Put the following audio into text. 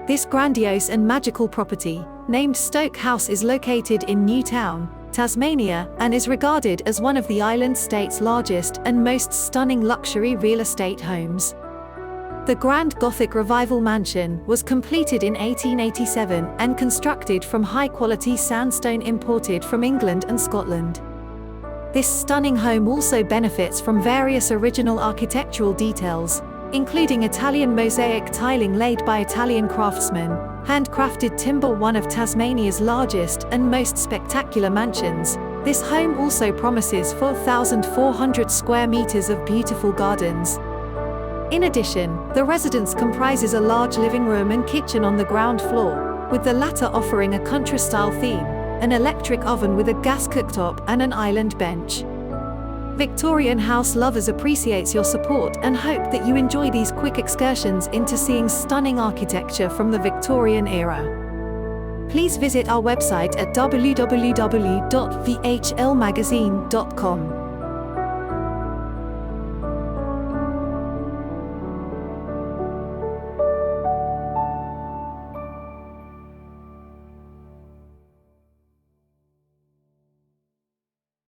This grandiose and magical property, named Stoke House, is located in Newtown, Tasmania, and is regarded as one of the island state's largest and most stunning luxury real estate homes. The Grand Gothic Revival Mansion was completed in 1887 and constructed from high-quality sandstone imported from England and Scotland. This stunning home also benefits from various original architectural details, including Italian mosaic tiling laid by Italian craftsmen, handcrafted timber. One of Tasmania's largest and most spectacular mansions, this home also promises 4,400 square meters of beautiful gardens. In addition, the residence comprises a large living room and kitchen on the ground floor, with the latter offering a country-style theme, an electric oven with a gas cooktop and an island bench. Victorian house lovers appreciates your support and hope that you enjoy these quick excursions into seeing stunning architecture from the Victorian era. Please visit our website at www.vhlmagazine.com.